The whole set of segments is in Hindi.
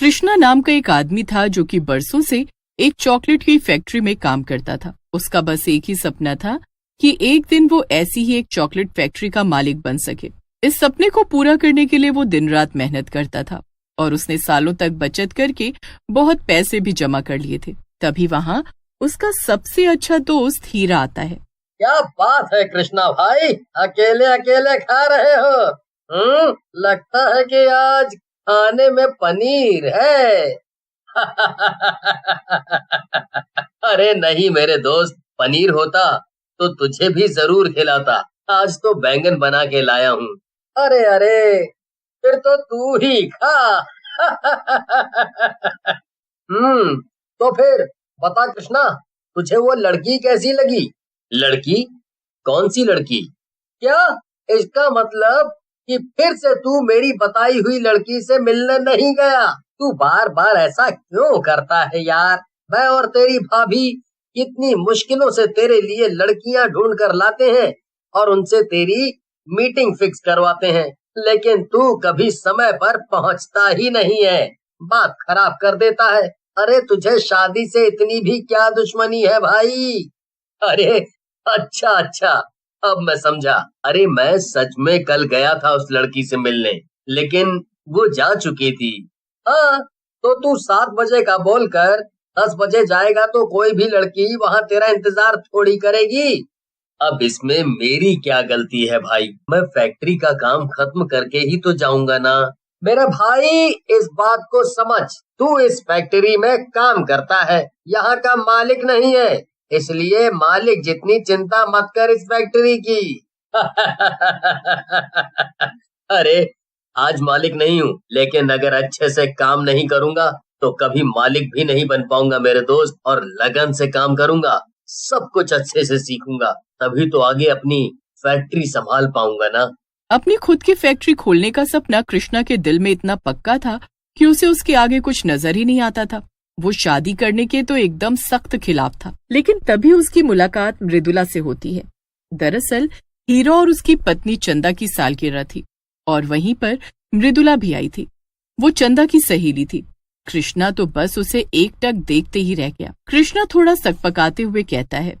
कृष्णा नाम का एक आदमी था जो कि बरसों से एक चॉकलेट की फैक्ट्री में काम करता था। उसका बस एक ही सपना था कि एक दिन वो ऐसी ही एक चॉकलेट फैक्ट्री का मालिक बन सके। इस सपने को पूरा करने के लिए वो दिन रात मेहनत करता था और उसने सालों तक बचत करके बहुत पैसे भी जमा कर लिए थे। तभी वहाँ उसका सबसे अच्छा दोस्त हीरा आता है। क्या बात है कृष्णा भाई, अकेले अकेले खा रहे हो? लगता है कि आज खाने में पनीर है। अरे नहीं मेरे दोस्त, पनीर होता तो तुझे भी जरूर खिलाता। आज तो बैंगन बना के लाया हूँ। अरे अरे, फिर तो तू ही खा। तो फिर बता कृष्णा, तुझे वो लड़की कैसी लगी? लड़की? कौन सी लड़की? क्या इसका मतलब कि फिर से तू मेरी बताई हुई लड़की से मिलने नहीं गया? तू बार बार ऐसा क्यों करता है यार? मैं और तेरी भाभी कितनी मुश्किलों से तेरे लिए लड़कियां ढूंढ कर लाते हैं और उनसे तेरी मीटिंग फिक्स करवाते हैं, लेकिन तू कभी समय पर पहुंचता ही नहीं है, बात खराब कर देता है। अरे तुझे शादी से इतनी भी क्या दुश्मनी है भाई? अरे अच्छा अच्छा, अब मैं समझा। अरे मैं सच में कल गया था उस लड़की से मिलने, लेकिन वो जा चुकी थी। हाँ, तो तू 7 बजे का बोलकर 10 बजे जाएगा तो कोई भी लड़की वहाँ तेरा इंतजार थोड़ी करेगी। अब इसमें मेरी क्या गलती है भाई? मैं फैक्ट्री का काम खत्म करके ही तो जाऊंगा ना। मेरे भाई इस बात को समझ, तू इस फैक्ट्री में काम करता है, यहाँ का मालिक नहीं है, इसलिए मालिक जितनी चिंता मत कर इस फैक्ट्री की। अरे आज मालिक नहीं हूँ, लेकिन अगर अच्छे से काम नहीं करूंगा तो कभी मालिक भी नहीं बन पाऊंगा मेरे दोस्त। और लगन से काम करूंगा, सब कुछ अच्छे से सीखूंगा, तभी तो आगे अपनी फैक्ट्री संभाल पाऊंगा ना। अपनी खुद की फैक्ट्री खोलने का सपना कृष्णा के दिल में इतना पक्का था कि उसे उसके आगे कुछ नजर ही नहीं आता था। वो शादी करने के तो एकदम सख्त खिलाफ था। लेकिन तभी उसकी मुलाकात मृदुला से होती है। दरअसल हीरा और उसकी पत्नी चंदा की सालगिरह थी और वहीं पर मृदुला भी आई थी। वो चंदा की सहेली थी। कृष्णा तो बस उसे एकटक देखते ही रह गया। कृष्णा थोड़ा सकपकाते हुए कहता है,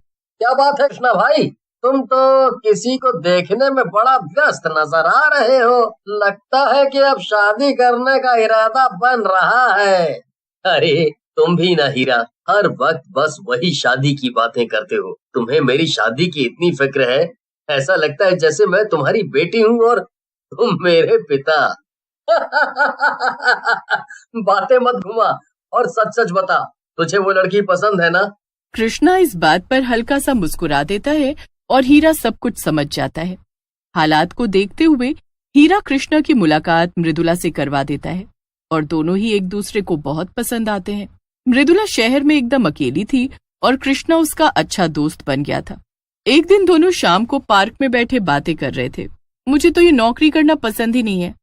क्या बात है कृष्णा भाई, तुम तो किसी को देखने में बड़ा व्यस्त नजर आ रहे हो। लगता है कि अब शादी करने का इरादा बन रहा है। अरे तुम भी ना हीरा, हर वक्त बस वही शादी की बातें करते हो। तुम्हें मेरी शादी की इतनी फिक्र है, ऐसा लगता है जैसे मैं तुम्हारी बेटी हूँ और तुम मेरे पिता। बातें मत घुमा और सच सच बता, तुझे वो लड़की पसंद है ना? कृष्णा इस बात पर हल्का सा मुस्कुरा देता है और हीरा सब कुछ समझ जाता है। हालात को देखते हुए हीरा कृष्णा की मुलाकात मृदुला से करवा देता है और दोनों ही एक दूसरे को बहुत पसंद आते हैं। मृदुला शहर में एकदम अकेली थी और कृष्णा उसका अच्छा दोस्त बन गया था। एक दिन दोनों शाम को पार्क में बैठे बातें कर रहे थे। मुझे तो ये नौकरी करना पसंद ही नहीं है।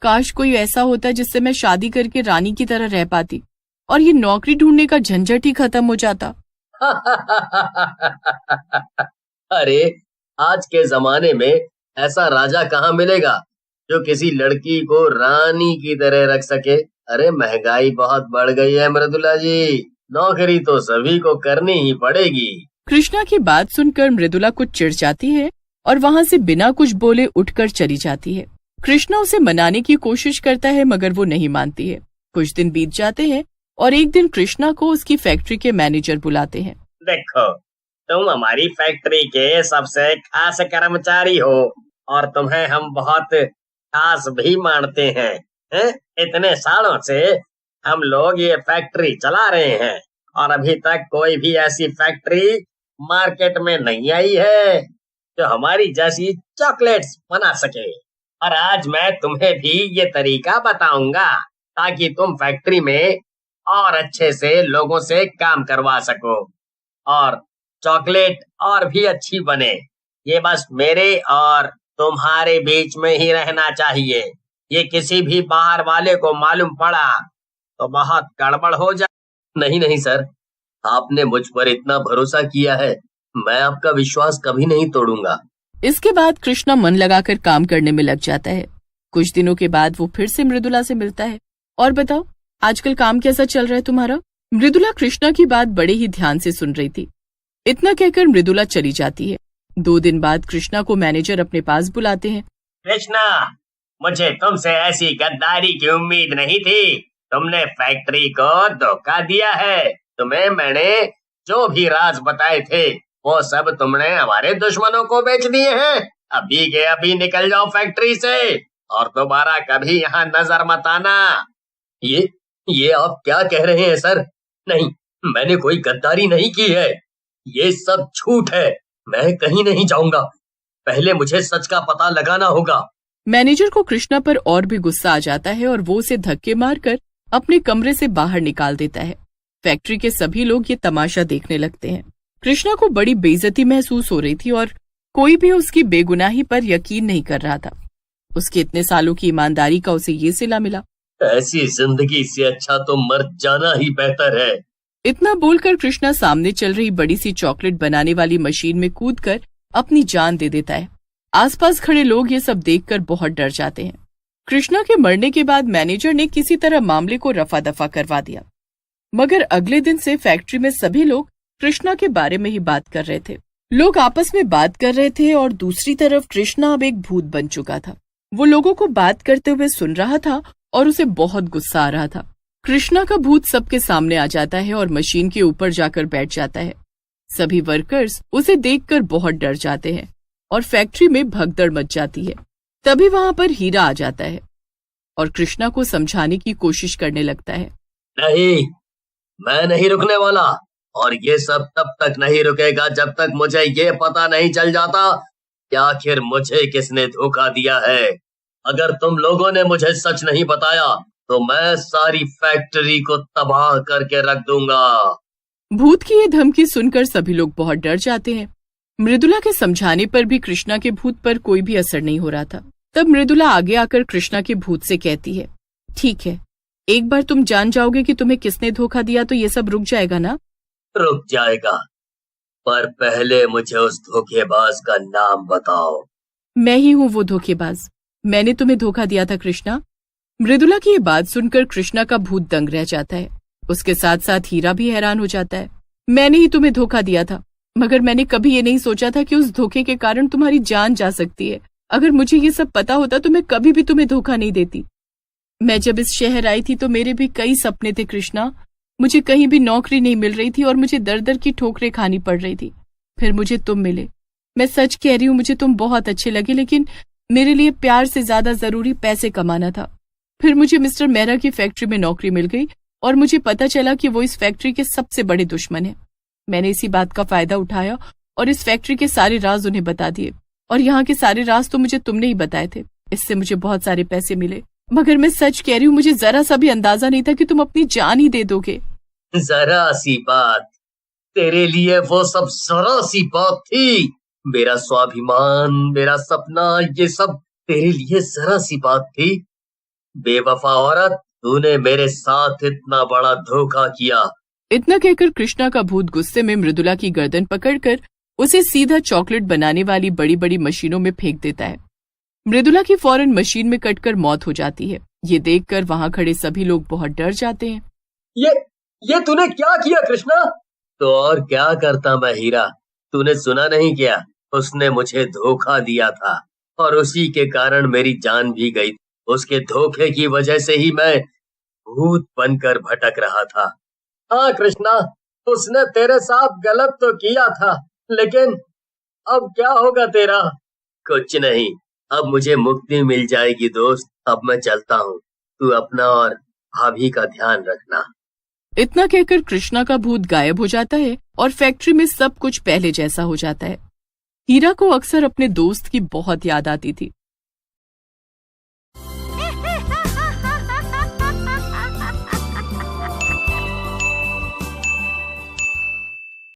काश कोई ऐसा होता जिससे मैं शादी करके रानी की तरह रह पाती और ये नौकरी ढूंढने का झंझट ही खत्म हो जाता। अरे आज के जमाने में ऐसा राजा कहाँ मिलेगा जो किसी लड़की को रानी की तरह रख सके। अरे महंगाई बहुत बढ़ गई है मृदुला जी, नौकरी तो सभी को करनी ही पड़ेगी। कृष्णा की बात सुनकर मृदुला कुछ चिढ़ जाती है और वहाँ से बिना कुछ बोले उठकर चली जाती है। कृष्णा उसे मनाने की कोशिश करता है मगर वो नहीं मानती है। कुछ दिन बीत जाते हैं और एक दिन कृष्णा को उसकी फैक्ट्री के मैनेजर बुलाते हैं। देखो, तुम हमारी फैक्ट्री के सबसे खास कर्मचारी हो और तुम्हें हम बहुत खास भी मानते हैं। इतने सालों से हम लोग ये फैक्ट्री चला रहे हैं और अभी तक कोई भी ऐसी फैक्ट्री मार्केट में नहीं आई है जो हमारी जैसी चॉकलेट्स बना सके। और आज मैं तुम्हें भी ये तरीका बताऊंगा ताकि तुम फैक्ट्री में और अच्छे से लोगों से काम करवा सको और चॉकलेट और भी अच्छी बने। ये बस मेरे और तुम्हारे बीच में ही रहना चाहिए। ये किसी भी बाहर वाले को मालूम पड़ा तो बहुत गड़बड़ हो जाए। नहीं नहीं सर, आपने मुझ पर इतना भरोसा किया है, मैं आपका विश्वास कभी नहीं तोड़ूंगा। इसके बाद कृष्णा मन लगाकर काम करने में लग जाता है। कुछ दिनों के बाद वो फिर से मृदुला से मिलता है। और बताओ, आजकल काम कैसा चल रहा है तुम्हारा? मृदुला कृष्णा की बात बड़े ही ध्यान से सुन रही थी। इतना कहकर मृदुला चली जाती है। 2 दिन बाद कृष्णा को मैनेजर अपने पास बुलाते हैं। कृष्णा, मुझे तुमसे ऐसी गद्दारी की उम्मीद नहीं थी। तुमने फैक्ट्री को धोखा दिया है। तुम्हें मैंने जो भी राज बताए थे वो सब तुमने हमारे दुश्मनों को बेच दिए हैं। अभी के अभी निकल जाओ फैक्ट्री से और दोबारा कभी यहाँ नजर मत आना। ये आप क्या कह रहे हैं सर? नहीं, मैंने कोई गद्दारी नहीं की है। ये सब झूठ है। मैं कहीं नहीं जाऊंगा। पहले मुझे सच का पता लगाना होगा। मैनेजर को कृष्णा पर और भी गुस्सा आ जाता है और वो उसे धक्के मारकर अपने कमरे से बाहर निकाल देता है। फैक्ट्री के सभी लोग ये तमाशा देखने लगते हैं। कृष्णा को बड़ी बेइज्जती महसूस हो रही थी और कोई भी उसकी बेगुनाही पर यकीन नहीं कर रहा था। उसके इतने सालों की ईमानदारी का उसे ये सिला मिला। ऐसी जिंदगी से अच्छा तो मर जाना ही बेहतर है। इतना बोलकर कृष्णा सामने चल रही बड़ी सी चॉकलेट बनाने वाली मशीन में कूदकर अपनी जान दे देता है। आसपास खड़े लोग ये सब देखकर बहुत डर जाते हैं। कृष्णा के मरने के बाद मैनेजर ने किसी तरह मामले को रफा दफा करवा दिया, मगर अगले दिन से फैक्ट्री में सभी लोग कृष्णा के बारे में ही बात कर रहे थे। लोग आपस में बात कर रहे थे और दूसरी तरफ कृष्णा अब एक भूत बन चुका था। वो लोगों को बात करते हुए सुन रहा था और उसे बहुत गुस्सा आ रहा था। कृष्णा का भूत सबके सामने आ जाता है और मशीन के ऊपर जाकर बैठ जाता है। सभी वर्कर्स उसे देखकर बहुत डर जाते हैं और फैक्ट्री में भगदड़ मच जाती है। तभी वहां पर हीरा आ जाता है और कृष्णा को समझाने की कोशिश करने लगता है। नहीं, मैं नहीं रुकने वाला और ये सब तब तक नहीं रुकेगा जब तक मुझे ये पता नहीं चल जाता कि आखिर मुझे किसने धोखा दिया है। अगर तुम लोगों ने मुझे सच नहीं बताया तो मैं सारी फैक्ट्री को तबाह करके रख दूंगा। भूत की ये धमकी सुनकर सभी लोग बहुत डर जाते हैं। मृदुला के समझाने पर भी कृष्णा के भूत पर कोई भी असर नहीं हो रहा था। तब मृदुला आगे आकर कृष्णा के भूत से कहती है, ठीक है, एक बार तुम जान जाओगे कि तुम्हें किसने धोखा दिया तो ये सब रुक जाएगा ना? रुक जाएगा, पर पहले मुझे उस धोखेबाज का नाम बताओ। मैं ही हूँ वो धोखेबाज। मैंने तुम्हें धोखा दिया था कृष्णा। मृदुला की ये बात सुनकर कृष्णा का भूत दंग रह जाता है। उसके साथ साथ हीरा भी हैरान हो जाता है। मैंने ही तुम्हें धोखा दिया था, मगर मैंने कभी ये नहीं सोचा था कि उस धोखे के कारण तुम्हारी जान जा सकती है। अगर मुझे ये सब पता होता तो मैं कभी भी तुम्हें धोखा नहीं देती। मैं जब इस शहर आई थी तो मेरे भी कई सपने थे कृष्णा। मुझे कहीं भी नौकरी नहीं मिल रही थी और मुझे दर दर की ठोकरें खानी पड़ रही थी। फिर मुझे तुम मिले। मैं सच कह रही हूँ, मुझे तुम बहुत अच्छे लगे, लेकिन मेरे लिए प्यार से ज्यादा जरूरी पैसे कमाना था। फिर मुझे मिस्टर मेहरा की फैक्ट्री में नौकरी मिल गई और मुझे पता चला कि वो इस फैक्ट्री के सबसे बड़े दुश्मन है। मैंने इसी बात का फायदा उठाया और इस फैक्ट्री के सारे राज उन्हें बता दिए, और यहाँ के सारे राज तो मुझे तुमने ही बताए थे। इससे मुझे बहुत सारे पैसे मिले, मगर मैं सच कह रही हूँ, मुझे जरा सा भी अंदाजा नहीं था कि तुम अपनी जान ही दे दोगे। जरा सी बात, तेरे लिए वो सब जरा सी बात थी। मेरा स्वाभिमान, मेरा सपना, ये सब तेरे लिए जरा सी बात थी। बेवफा औरत, तूने मेरे साथ इतना बड़ा धोखा किया। इतना कहकर कृष्णा का भूत गुस्से में मृदुला की गर्दन पकड़कर उसे सीधा चॉकलेट बनाने वाली बड़ी बड़ी मशीनों में फेंक देता है। मृदुला की फौरन मशीन में कटकर मौत हो जाती है। ये देखकर वहां खड़े सभी लोग बहुत डर जाते हैं। ये तूने क्या किया कृष्णा? तो और क्या करता मैं हीरा, तूने सुना नहीं क्या? उसने मुझे धोखा दिया था और उसी के कारण मेरी जान भी गई। उसके धोखे की वजह से ही मैं भूत बनकर भटक रहा था। हाँ कृष्णा, उसने तेरे साथ गलत तो किया था, लेकिन अब क्या होगा तेरा? कुछ नहीं, अब मुझे मुक्ति मिल जाएगी दोस्त। अब मैं चलता हूँ, तू अपना और भाभी का ध्यान रखना। इतना कहकर कृष्णा का भूत गायब हो जाता है और फैक्ट्री में सब कुछ पहले जैसा हो जाता है। हीरा को अक्सर अपने दोस्त की बहुत याद आती थी।